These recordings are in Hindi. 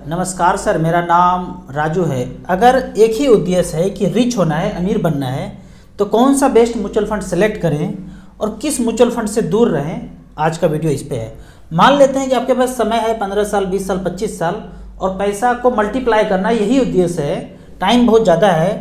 नमस्कार सर, मेरा नाम राजू है। अगर एक ही उद्देश्य है कि रिच होना है, अमीर बनना है, तो कौन सा बेस्ट म्यूचुअल फंड सेलेक्ट करें और किस म्यूचुअल फंड से दूर रहें, आज का वीडियो इस पे है। मान लेते हैं कि आपके पास समय है 15 साल, 20 साल, 25 साल और पैसा को मल्टीप्लाई करना, यही उद्देश्य है, टाइम बहुत ज़्यादा है,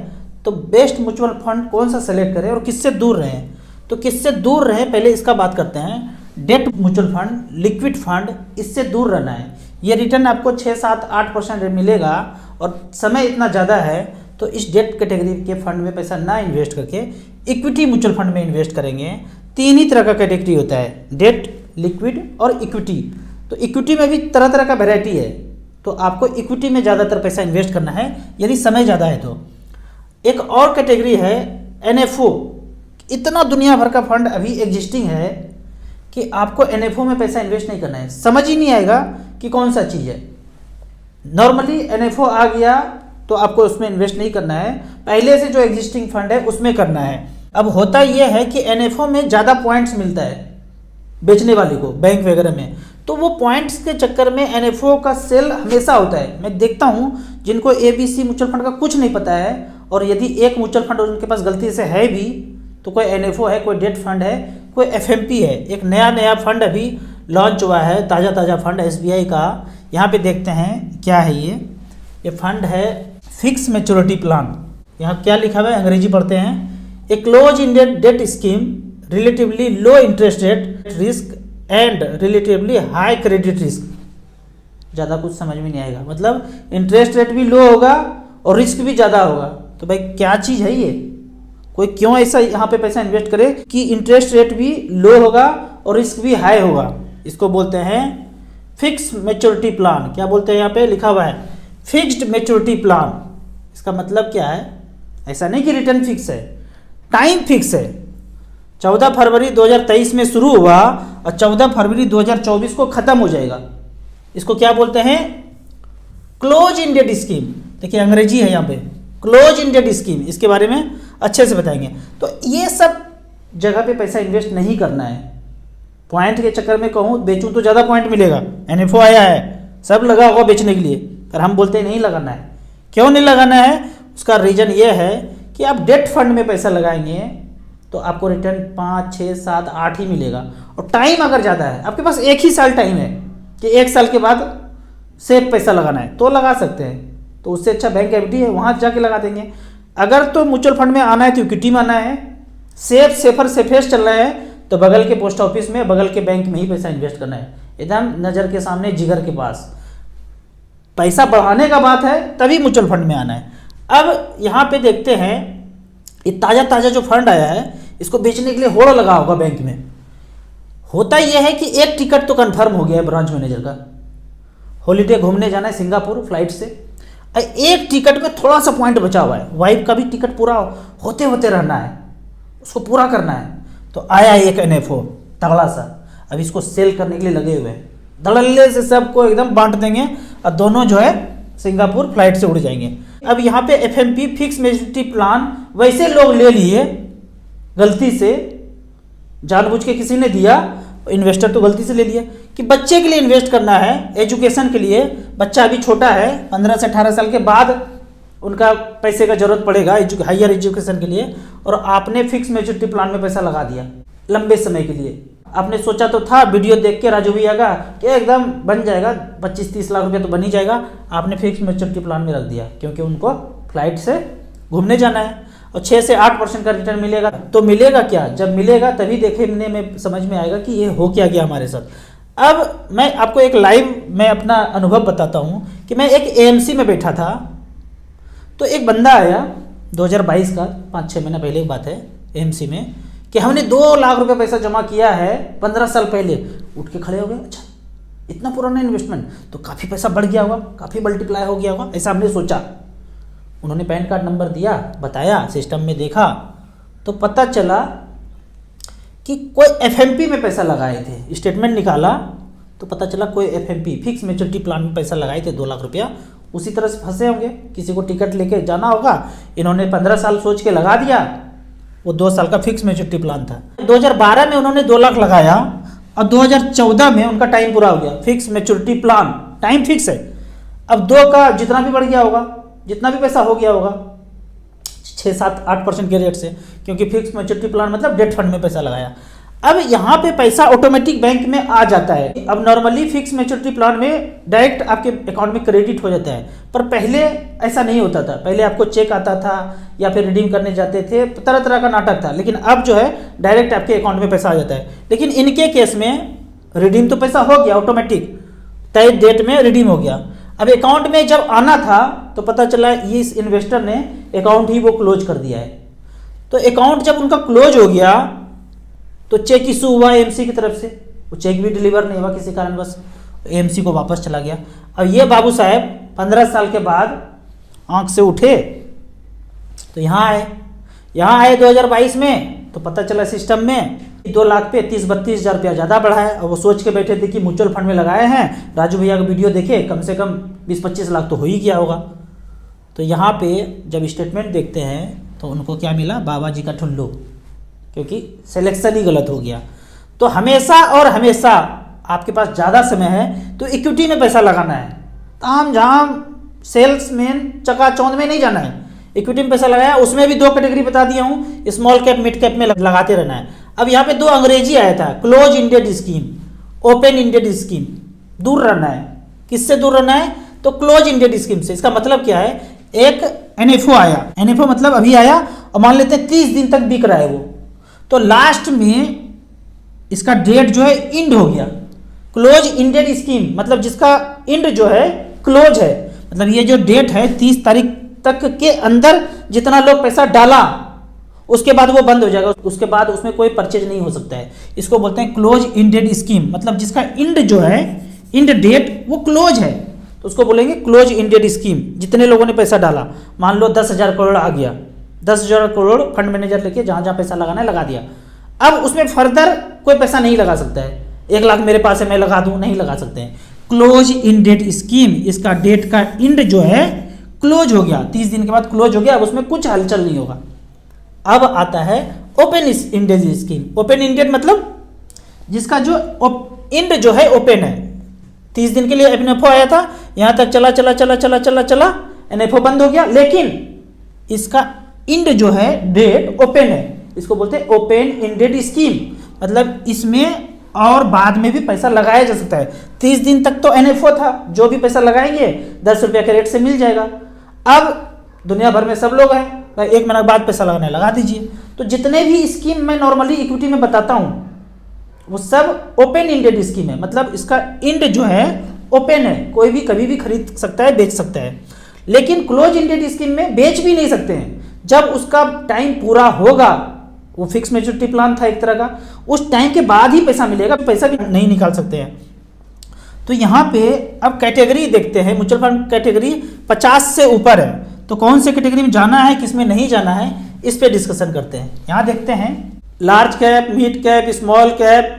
तो बेस्ट म्यूचुअल फंड कौन सा सेलेक्ट करें और किससे दूर रहें। तो किससे दूर रहें, पहले इसका बात करते हैं। Debt mutual fund, liquid fund, इससे दूर रहना है। ये रिटर्न आपको 6, 7, 8% मिलेगा और समय इतना ज़्यादा है, तो इस डेट कैटेगरी के फंड में पैसा ना इन्वेस्ट करके इक्विटी म्यूचुअल फंड में इन्वेस्ट करेंगे। तीन ही तरह का कैटेगरी होता है, डेट, लिक्विड और इक्विटी। तो इक्विटी में भी तरह तरह का वैरायटी है, तो आपको इक्विटी में ज़्यादातर पैसा इन्वेस्ट करना है यदि समय ज़्यादा है तो। एक और कैटेगरी है NFO। इतना दुनिया भर का फंड अभी एग्जिस्टिंग है कि आपको NFO में पैसा इन्वेस्ट नहीं करना है, समझ ही नहीं आएगा कि कौन सा चीज़ है। नॉर्मली NFO आ गया तो आपको उसमें इन्वेस्ट नहीं करना है, पहले से जो एग्जिस्टिंग फंड है उसमें करना है। अब होता यह है कि NFO में ज़्यादा पॉइंट्स मिलता है बेचने वाले को, बैंक वगैरह में, तो वो पॉइंट्स के चक्कर में NFO का सेल हमेशा होता है। मैं देखता हूँ जिनको ABC म्यूचुअल फंड का कुछ नहीं पता है, और यदि एक म्यूचुअल फंड उनके पास गलती से है भी, तो कोई NFO है, कोई डेट फंड है, कोई FMP है। एक नया फंड अभी लॉन्च हुआ है, ताज़ा फंड SBI का। यहाँ पे देखते हैं क्या है ये फंड है फिक्स मैच्योरिटी प्लान। यहाँ क्या लिखा हुआ है, अंग्रेजी पढ़ते हैं। A close ended debt scheme, relatively low interest rate risk and relatively high credit risk. ज़्यादा कुछ समझ में नहीं आएगा, मतलब इंटरेस्ट रेट भी लो होगा और रिस्क भी ज़्यादा होगा। तो भाई क्या चीज़ है ये, कोई क्यों ऐसा यहाँ पे पैसा इन्वेस्ट करे कि इंटरेस्ट रेट भी लो होगा और रिस्क भी हाई होगा। इसको बोलते हैं फिक्स मैच्योरिटी प्लान। क्या बोलते हैं, यहाँ पे लिखा हुआ है फिक्स्ड मैच्योरिटी प्लान। इसका मतलब क्या है, ऐसा नहीं कि रिटर्न फिक्स है, टाइम फिक्स है। 14 फरवरी 2023 में शुरू हुआ और 14 फरवरी 2024 को खत्म हो जाएगा। इसको क्या बोलते हैं, क्लोज इंडेड स्कीम। देखिए अंग्रेजी है यहाँ पे, क्लोज इंडेड स्कीम, इसके बारे में अच्छे से बताएंगे। तो ये सब जगह पे पैसा इन्वेस्ट नहीं करना है। पॉइंट के चक्कर में कहूँ बेचूं तो ज़्यादा पॉइंट मिलेगा, NFO आया है, सब लगा होगा बेचने के लिए, पर हम बोलते हैं नहीं लगाना है। क्यों नहीं लगाना है, उसका रीज़न ये है कि आप डेट फंड में पैसा लगाएंगे तो आपको रिटर्न 5, 6, 7, 8 ही मिलेगा। और टाइम अगर ज़्यादा है, आपके पास एक ही साल टाइम है कि 1 साल के बाद सेफ पैसा लगाना है, तो लगा सकते हैं। तो उससे अच्छा बैंक FD है, वहाँ जाके लगा देंगे। अगर तो म्यूचुअल फंड में आना है तो इक्विटी में आना है, सेफेस्ट चल रहा है तो बगल के पोस्ट ऑफिस में, बगल के बैंक में ही पैसा इन्वेस्ट करना है, एकदम नज़र के सामने, जिगर के पास। पैसा बढ़ाने का बात है तभी म्यूचुअल फंड में आना है। अब यहाँ पे देखते हैं, ये ताज़ा जो फंड आया है इसको बेचने के लिए होड़ लगा होगा बैंक में। होता यह है कि एक टिकट तो कंफर्म हो गया है ब्रांच मैनेजर का, हॉलीडे घूमने जाना है सिंगापुर फ्लाइट से। एक टिकट में थोड़ा सा पॉइंट बचा हुआ है, वाइफ का भी टिकट पूरा होते रहना है, उसको पूरा करना है। तो आया एक NFO तगड़ा सा, अब इसको सेल करने के लिए लगे हुए हैं, धड़ल्ले से सबको एकदम बांट देंगे और दोनों जो है सिंगापुर फ्लाइट से उड़ जाएंगे। अब यहाँ पे FMP फिक्स मैच्योरिटी प्लान वैसे लोग ले लिए, गलती से जानबूझ के किसी ने दिया, इन्वेस्टर तो गलती से ले लिया कि बच्चे के लिए इन्वेस्ट करना है, एजुकेशन के लिए। बच्चा अभी छोटा है, 15 से 18 साल के बाद उनका पैसे का जरूरत पड़ेगा हायर एजुकेशन के लिए, और आपने फिक्स मैच्योरिटी प्लान में पैसा लगा दिया लंबे समय के लिए। आपने सोचा तो था वीडियो देख के राजू भैया का कि एकदम बन जाएगा 25-30 लाख रुपया तो बन ही जाएगा, आपने फिक्स मैच्योरिटी प्लान में रख दिया क्योंकि उनको फ्लाइट से घूमने जाना है और 6 से 8% का रिटर्न मिलेगा। तो मिलेगा क्या, जब मिलेगा तभी देखने में समझ में आएगा कि ये हो क्या गया हमारे साथ। अब मैं आपको एक लाइव मैं अपना अनुभव बताता हूँ कि मैं एक AMC में बैठा था, तो एक बंदा आया 2022 का 5-6 महीना पहले की बात है, AMC में, कि हमने 2 लाख रुपए पैसा जमा किया है 15 साल पहले। उठ के खड़े हो गए, अच्छा इतना पुराना इन्वेस्टमेंट तो काफ़ी पैसा बढ़ गया होगा, काफ़ी मल्टीप्लाई हो गया होगा, ऐसा हमने सोचा। उन्होंने पैन कार्ड नंबर दिया, बताया, सिस्टम में देखा तो पता चला कि कोई FMP में पैसा लगाए थे। स्टेटमेंट निकाला तो पता चला कोई FMP फिक्स मैच्योरिटी प्लान में पैसा लगाए थे 2 लाख रुपया। उसी तरह से फंसे होंगे, किसी को टिकट लेके जाना होगा, इन्होंने 15 साल सोच के लगा दिया, वो 2 साल का फिक्स मैच्योरिटी प्लान था। 2012 में उन्होंने 2 लाख लगाया और 2014 में उनका टाइम पूरा हो गया। Fix maturity plan time fix है, अब 2 का जितना भी बढ़ गया होगा, जितना भी पैसा हो गया होगा 6-7-8% के रेट से, क्योंकि फिक्स मैच्योरिटी प्लान मतलब डेट फंड में पैसा लगाया। अब यहाँ पे पैसा ऑटोमेटिक बैंक में आ जाता है। अब नॉर्मली फिक्स मैच्योरिटी प्लान में डायरेक्ट आपके अकाउंट में क्रेडिट हो जाता है, पर पहले ऐसा नहीं होता था। पहले आपको चेक आता था या फिर रिडीम करने जाते थे, तरह तरह का नाटक था। लेकिन अब जो है डायरेक्ट आपके अकाउंट में पैसा आ जाता है। लेकिन इनके केस में रिडीम तो पैसा हो गया ऑटोमेटिक, तय डेट में रिडीम हो गया। अब अकाउंट में जब आना था तो पता चला ये इस इन्वेस्टर ने अकाउंट ही वो क्लोज कर दिया है। तो अकाउंट जब उनका क्लोज हो गया तो चेक इशू हुआ एएमसी की तरफ से, वो चेक भी डिलीवर नहीं हुआ किसी कारणवश, एएमसी को वापस चला गया। अब ये बाबू साहब 15 साल के बाद आंख से उठे तो यहाँ आए 2022 में, तो पता चला सिस्टम में 2 लाख पे 30-32 हज़ार रुपया ज़्यादा बढ़ा है। और वो सोच के बैठे थे कि म्यूचुअल फंड में लगाए हैं, राजू भैया का वीडियो देखे, कम से कम 20-25 लाख तो हो ही गया होगा। तो यहाँ पे जब स्टेटमेंट देखते हैं तो उनको क्या मिला, बाबा जी का ठुल्लू, क्योंकि सिलेक्शन ही गलत हो गया। तो हमेशा और हमेशा आपके पास ज़्यादा समय है तो इक्विटी में पैसा लगाना है। ताम झाम सेल्समैन चकाचौंध में नहीं जाना है, इक्विटी में पैसा लगाया। उसमें भी 2 कैटेगरी बता दिया हूँ, स्मॉल कैप मिड कैप में लगाते रहना है। अब यहाँ पे 2 अंग्रेजी आया था, close ended scheme, open ended scheme. दूर रहना है, किससे दूर रहना है, तो क्लोज इंडेड स्कीम से। इसका मतलब क्या है, एक एनएफओ आया, एनएफओ मतलब अभी आया और मान लेते हैं 30 दिन तक बिक रहा है वो, तो लास्ट में इसका डेट जो है इंड हो गया। क्लोज इंडेड स्कीम मतलब जिसका इंड जो है क्लोज है, मतलब ये जो डेट है 30 तारीख तक के अंदर जितना लोग पैसा डाला उसके बाद वो बंद हो जाएगा, उसके बाद उसमें कोई परचेज नहीं हो सकता है। इसको बोलते हैं क्लोज इंडेड स्कीम, मतलब जिसका इंड जो है, इंड डेट वो क्लोज है, तो उसको बोलेंगे क्लोज इंडेड स्कीम। जितने लोगों ने पैसा डाला, मान लो 10,000 करोड़ आ गया, 10,000 करोड़ फंड मैनेजर लेके जहाँ जहाँ पैसा लगाना है लगा दिया। अब उसमें फर्दर कोई पैसा नहीं लगा सकता है, 1 लाख मेरे पास है मैं लगा दूँ, नहीं लगा सकते हैं। क्लोज इंडेड स्कीम, इसका डेट का इंड जो है क्लोज हो गया, 30 दिन के बाद क्लोज हो गया, अब उसमें कुछ हलचल नहीं होगा। अब आता है open ended scheme. Open ended मतलब जिसका जो इंड जो है ओपन है, 30 दिन के लिए एनएफओ आया था, यहाँ तक चला चला चला चला चला चला, एनएफओ बंद हो गया, लेकिन इसका इंड जो है डेट ओपन है, इसको बोलते हैं ओपन इंडेड स्कीम। मतलब इसमें और बाद में भी पैसा लगाया जा सकता है। 30 दिन तक तो एनएफओ था, जो भी पैसा लगाएंगे 10 रुपये के रेट से मिल जाएगा। अब दुनिया भर में सब लोग हैं, 1 महीने बाद पैसा लगाने लगा दीजिए। तो जितने भी स्कीम मैं नॉर्मली इक्विटी में बताता हूँ वो सब ओपन इंडेड स्कीम है, मतलब इसका इंड जो है ओपन है, कोई भी कभी भी खरीद सकता है, बेच सकता है। लेकिन क्लोज इंडेड स्कीम में बेच भी नहीं सकते हैं, जब उसका टाइम पूरा होगा, वो फिक्स मैच्योरिटी प्लान था एक तरह का, उस टाइम के बाद ही पैसा मिलेगा, पैसा भी नहीं निकाल सकते हैं। तो यहाँ पे अब कैटेगरी देखते हैं, म्यूचुअल फंड कैटेगरी 50 से ऊपर है, तो कौन से कैटेगरी में जाना है, किस में नहीं जाना है, इस पे डिस्कशन करते हैं। यहाँ देखते हैं large cap, mid cap, small cap,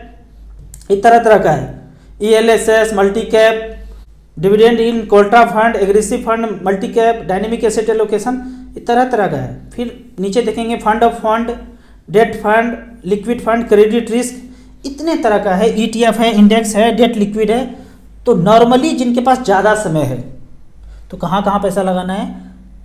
इस तरह का है, ELSS, मल्टी कैप, डिविडेंड इन कोल्ट्रा fund, aggressive fund, multi cap, dynamic asset allocation, इस तरह का है। फिर नीचे देखेंगे fund of fund, debt fund, liquid fund, credit risk, इतने तरह का है। ETF है, इंडेक्स है, डेट लिक्विड है। तो नॉर्मली जिनके पास ज़्यादा समय है तो कहाँ कहाँ पैसा लगाना है,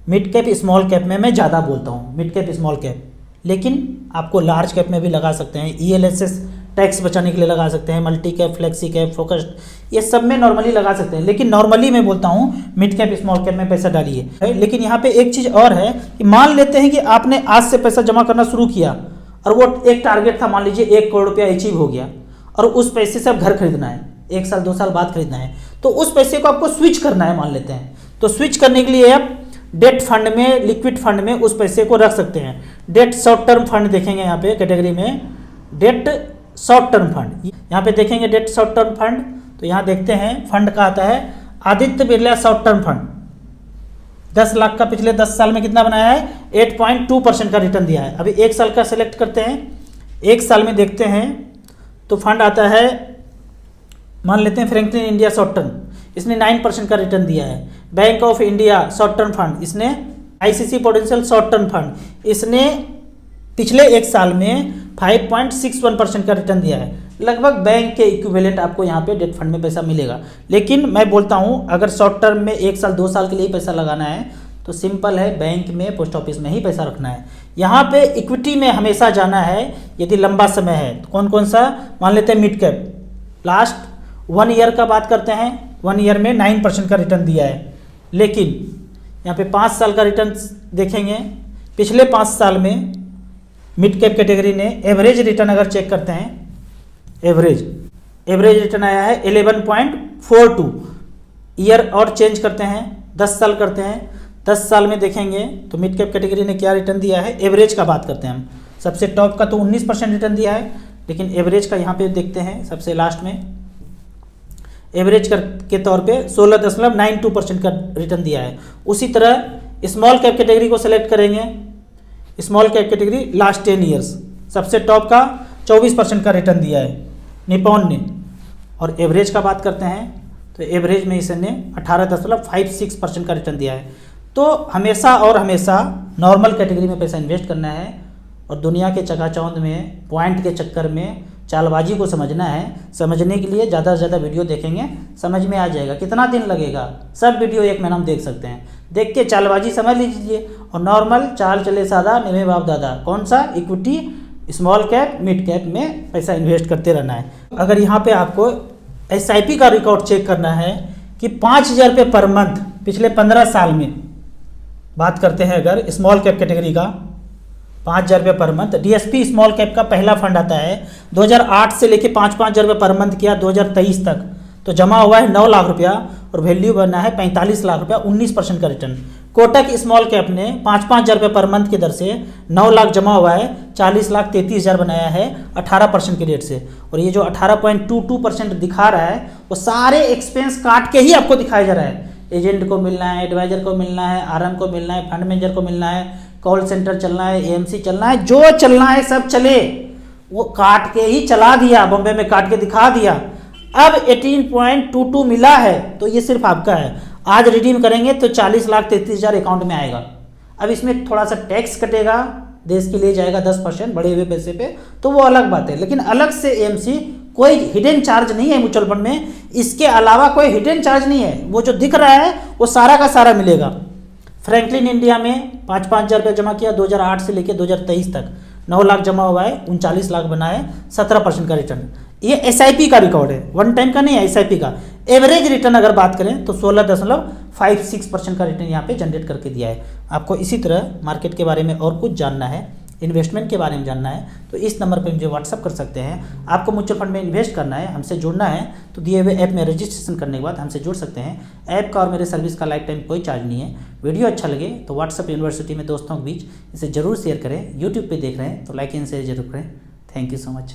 मिड कैप स्मॉल कैप में मैं ज़्यादा बोलता हूँ, मिड कैप स्मॉल कैप, लेकिन आपको लार्ज कैप में भी लगा सकते हैं। ELSS टैक्स बचाने के लिए लगा सकते हैं, multi cap, flexi cap, focused, ये सब में नॉर्मली लगा सकते हैं। लेकिन नॉर्मली मैं बोलता हूँ मिड कैप स्मॉल कैप में पैसा डालिए। लेकिन यहाँ पे एक चीज़ और है कि मान लेते हैं कि आपने आज से पैसा जमा करना शुरू किया और वो एक टारगेट था, मान लीजिए 1 करोड़ रुपया अचीव हो गया, और उस पैसे से अब घर खरीदना है, 1 साल 2 साल बाद खरीदना है, तो उस पैसे को आपको स्विच करना है मान लेते हैं। तो स्विच करने के लिए आप डेट फंड में, लिक्विड फंड में उस पैसे को रख सकते हैं। डेट शॉर्ट टर्म फंड देखेंगे यहाँ पे कैटेगरी में, डेट शॉर्ट टर्म फंड, यहाँ पे देखेंगे डेट शॉर्ट टर्म फंड। तो यहाँ देखते हैं फंड का आता है Aditya Birla short term fund, 10 lakh का पिछले 10 साल में कितना बनाया है, 8.2% का रिटर्न दिया है। अभी 1 साल का सिलेक्ट करते हैं, 1 साल में देखते हैं तो फंड आता है, मान लेते हैं फ्रैंकलिन इंडिया शॉर्ट टर्म, इसने 9% का रिटर्न दिया है। Bank of India short term fund, इसने ICC potential short term fund, इसने पिछले 1 साल में 5.61% का रिटर्न दिया है। लगभग बैंक के इक्विवेलेंट आपको यहाँ पे डेट फंड में पैसा मिलेगा। लेकिन मैं बोलता हूँ अगर शॉर्ट टर्म में 1 साल 2 साल के लिए पैसा लगाना है तो सिंपल है, बैंक में पोस्ट ऑफिस में ही पैसा रखना है। यहाँ पे इक्विटी में हमेशा जाना है यदि लंबा समय है। तो कौन कौन सा मान लेते हैं, मिड कैप। लास्ट 1 ईयर का बात करते हैं, 1 ईयर में 9% का रिटर्न दिया है। लेकिन यहाँ पे 5 साल का रिटर्न देखेंगे, पिछले 5 साल में मिड कैप कैटेगरी ने एवरेज रिटर्न अगर चेक करते हैं, एवरेज रिटर्न आया है 11.42 ईयर। और चेंज करते हैं 10 साल करते हैं, 10 साल में देखेंगे तो मिड कैप कैटेगरी ने क्या रिटर्न दिया है। एवरेज का बात करते हैं हम, सबसे टॉप का तो 19% रिटर्न दिया है, लेकिन एवरेज का यहाँ पे देखते हैं सबसे लास्ट में एवरेज के तौर पे 16.92% का रिटर्न दिया है। उसी तरह स्मॉल कैप कैटेगरी को सिलेक्ट करेंगे, small cap category last 10 years सबसे टॉप का 24% का रिटर्न दिया है निपॉन ने। और एवरेज का बात करते हैं तो एवरेज में इसने 18.56% का रिटर्न दिया है। तो हमेशा और हमेशा नॉर्मल कैटेगरी में पैसा इन्वेस्ट करना है और दुनिया के चकाचौंध में पॉइंट के चक्कर में चालबाजी को समझना है। समझने के लिए ज़्यादा से ज़्यादा वीडियो देखेंगे, समझ में आ जाएगा। कितना दिन लगेगा, सब वीडियो 1 महीना हम देख सकते हैं। देख के चालबाजी समझ लीजिए और नॉर्मल चाल चले सादा निमे बाप दादा, कौन सा equity small cap mid cap में पैसा इन्वेस्ट करते रहना है। अगर यहाँ पे आपको SIP का रिकॉर्ड चेक करना है कि 5,000 रुपये पर मंथ पिछले 15 साल में बात करते हैं, अगर स्मॉल कैप कैटेगरी का 5,000 रुपये per month. DSP small cap का पहला फंड आता है 2008 से लेके 5,000 रुपये पर मंथ किया 2023 तक, तो जमा हुआ है 9 लाख रुपया और वैल्यू बना है 45 लाख रुपया, 19% का रिटर्न। कोटक स्मॉल कैप ने 5,000 रुपये पर मंथ की दर से 9 लाख जमा हुआ है, 40,33,000 बनाया है 18% की रेट से। और ये जो 18.22% दिखा रहा है वो सारे एक्सपेंस काट के ही आपको दिखाया जा रहा है। एजेंट को मिलना है, एडवाइजर को मिलना है, RM को मिलना है, फंड मैनेजर को मिलना है, कॉल सेंटर चलना है, AMC चलना है, जो चलना है सब चले, वो काट के ही चला दिया, बॉम्बे में काट के दिखा दिया। अब 18.22 मिला है तो ये सिर्फ आपका है। आज रिडीम करेंगे तो 40,33,000 अकाउंट में आएगा। अब इसमें थोड़ा सा टैक्स कटेगा, देश के लिए जाएगा 10% बढ़े हुए पैसे पे, तो वो अलग बात है। लेकिन अलग से AMC कोई हिडन चार्ज नहीं है म्यूचुअल फंड में, इसके अलावा कोई हिडन चार्ज नहीं है। वो जो दिख रहा है वो सारा का सारा मिलेगा। फ्रैंकलिन इंडिया में 5,000 रुपये जमा किया 2008 से लेकर 2023 तक, 9 लाख जमा हुआ है, 39 लाख बना है, 17% का रिटर्न। ये SIP का रिकॉर्ड है, वन टाइम का नहीं है, SIP का। एवरेज रिटर्न अगर बात करें तो 16.56% का रिटर्न यहाँ पे जनरेट करके दिया है। आपको इसी तरह मार्केट के बारे में और कुछ जानना है, इन्वेस्टमेंट के बारे में जानना है तो इस नंबर पर मुझे व्हाट्सअप कर सकते हैं। आपको म्यूचुअल फंड में इन्वेस्ट करना है, हमसे जुड़ना है तो दिए हुए ऐप में रजिस्ट्रेशन करने के बाद हमसे जुड़ सकते हैं। ऐप का और मेरे सर्विस का लाइफ टाइम कोई चार्ज नहीं है। वीडियो अच्छा लगे तो व्हाट्सअप यूनिवर्सिटी में दोस्तों के बीच इसे जरूर शेयर करें। यूट्यूब पे देख रहे हैं तो लाइक एंड शेयर जरूर करें। Thank you so much.